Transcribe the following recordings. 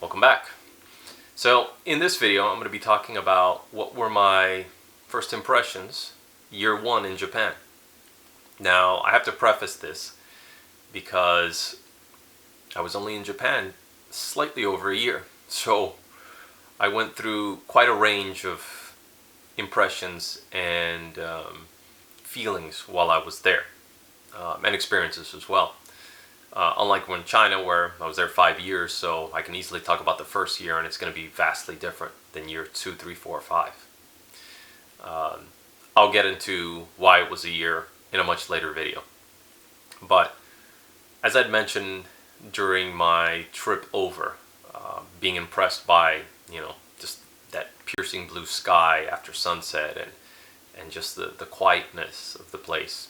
Welcome back. So in this video I'm going to be talking about what were my first impressions year one in Japan. Now I have to preface this because I was only in Japan slightly over a year, so I went through quite a range of impressions and feelings while I was there, and experiences as well. Unlike when China, where I was there 5 years, so I can easily talk about the first year, and it's going to be vastly different than year 2, 3, 4, 5. I'll get into why it was a year in a much later video. But as I'd mentioned during my trip over, being impressed by just that piercing blue sky after sunset and just the quietness of the place.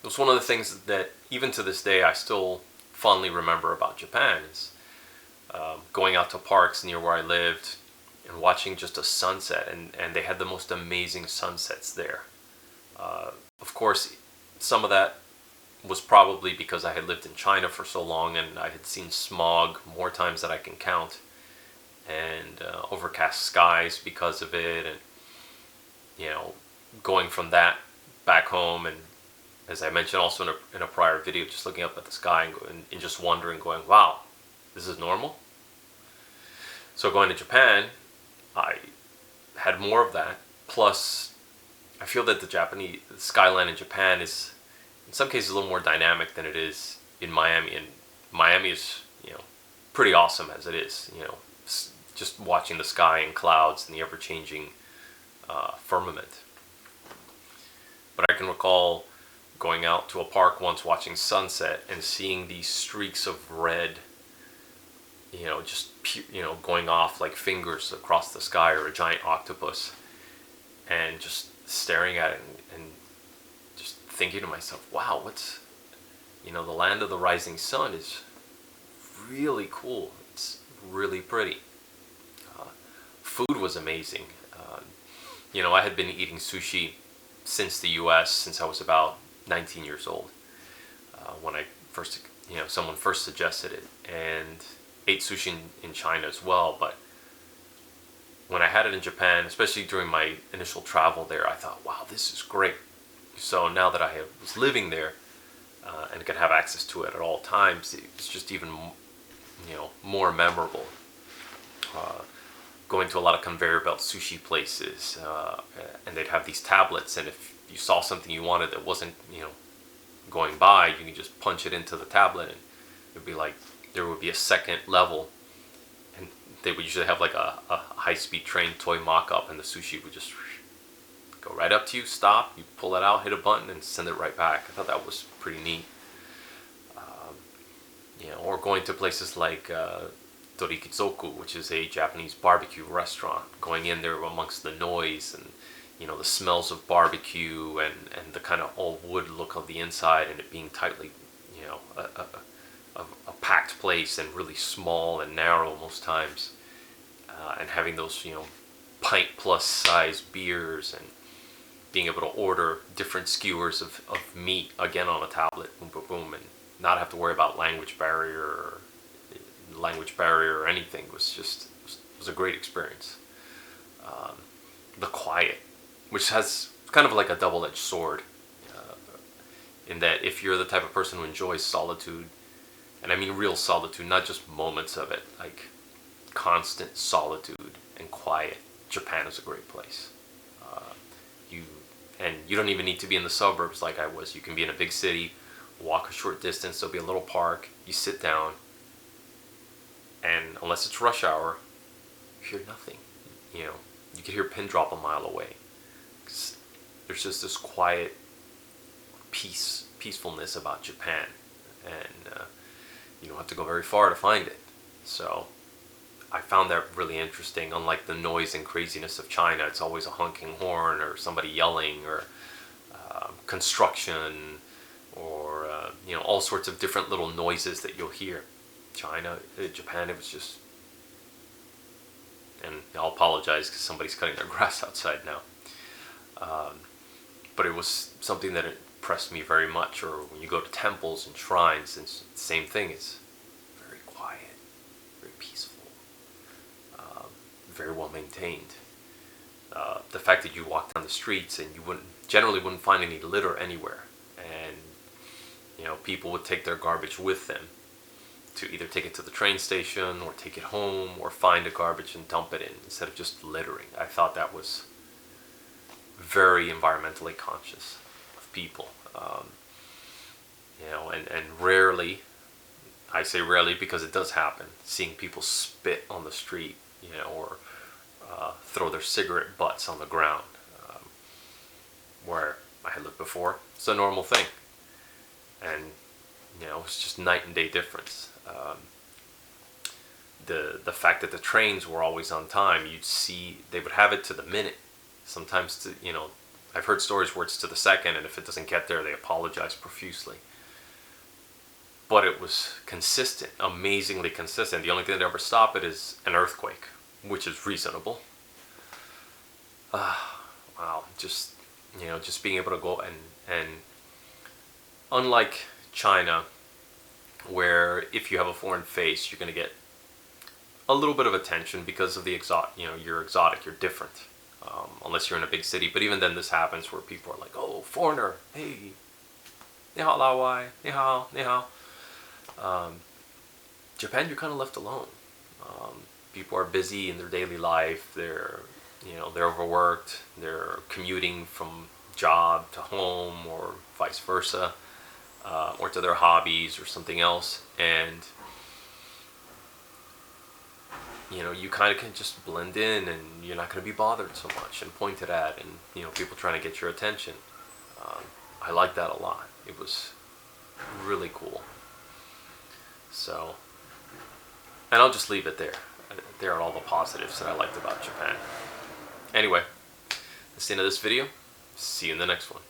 It was one of the things that even to this day I still fondly remember about Japan is going out to parks near where I lived and watching just a sunset, and they had the most amazing sunsets there. Of course, some of that was probably because I had lived in China for so long and I had seen smog more times than I can count, and overcast skies because of it, and going from that back home, and as I mentioned also in a prior video, just looking up at the sky and just wondering, going, wow, this is normal? So going to Japan, I had more of that. Plus, I feel that the Japanese skyline in Japan is, in some cases, a little more dynamic than it is in Miami. And Miami is, pretty awesome as it is. Just watching the sky and clouds and the ever-changing firmament. But I can recall going out to a park once, watching sunset and seeing these streaks of red, just going off like fingers across the sky, or a giant octopus, and just staring at it and just thinking to myself, wow, what's, the land of the rising sun is really cool. It's really pretty. Food was amazing. I had been eating sushi since the US, since I was about 19 years old, when I first, someone first suggested it, and ate sushi in China as well. But when I had it in Japan, especially during my initial travel there, I thought, wow, this is great. So now that I was living there and could have access to it at all times, it's just even, more memorable. Going to a lot of conveyor belt sushi places, and they'd have these tablets, and if you saw something you wanted that wasn't, going by, you can just punch it into the tablet, and it'd be like there would be a second level, and they would usually have like a high-speed train toy mock-up, and the sushi would just go right up to you, stop, you pull it out, hit a button, and send it right back. I thought that was pretty neat. Or going to places like Torikizoku, which is a Japanese barbecue restaurant, going in there amongst the noise and the smells of barbecue and the kind of all wood look of the inside, and it being tightly, a packed place, and really small and narrow most times, and having those pint plus size beers, and being able to order different skewers of meat again on a tablet, boom boom boom, and not have to worry about language barrier or anything. It was a great experience. The quiet, which has kind of like a double-edged sword, in that if you're the type of person who enjoys solitude, and I mean real solitude, not just moments of it, like constant solitude and quiet, Japan is a great place. You don't even need to be in the suburbs like I was. You can be in a big city, walk a short distance, there'll be a little park, you sit down, and unless it's rush hour, you hear nothing. You can hear a pin drop a mile away. There's just this quiet peacefulness about Japan, and you don't have to go very far to find it. So I found that really interesting. Unlike the noise and craziness of China, it's always a honking horn or somebody yelling, or construction, or all sorts of different little noises that you'll hear. Japan, it was just, and I'll apologize because somebody's cutting their grass outside now. But it was something that impressed me very much. Or when you go to temples and shrines, and the same thing, it's very quiet, very peaceful. maintained. The fact that you walk down the streets and you generally wouldn't find any litter anywhere, and people would take their garbage with them to either take it to the train station or take it home or find a garbage and dump it in instead of just littering. I thought that was very environmentally conscious of people. And rarely, I say rarely because it does happen, seeing people spit on the street, or throw their cigarette butts on the ground, where I had lived before. It's a normal thing. And, it's just night and day difference. The fact that the trains were always on time, you'd see, they would have it to the minute. Sometimes, I've heard stories where it's to the second, and if it doesn't get there, they apologize profusely. But it was consistent, amazingly consistent. The only thing that ever stopped it is an earthquake, which is reasonable. Wow, just being able to go and unlike China, where if you have a foreign face, you're going to get a little bit of attention because of the you're exotic, you're different, unless you're in a big city. But even then, this happens where people are like, "Oh, foreigner, hey, ni hao lao wai, ni hao, ni hao." Japan, you're kind of left alone. People are busy in their daily life. They're overworked. They're commuting from job to home or vice versa, or to their hobbies or something else. And, you kind of can just blend in and you're not going to be bothered so much and pointed at and, people trying to get your attention. I like that a lot. It was really cool. So, and I'll just leave it there. There are all the positives that I liked about Japan. Anyway, that's the end of this video. See you in the next one.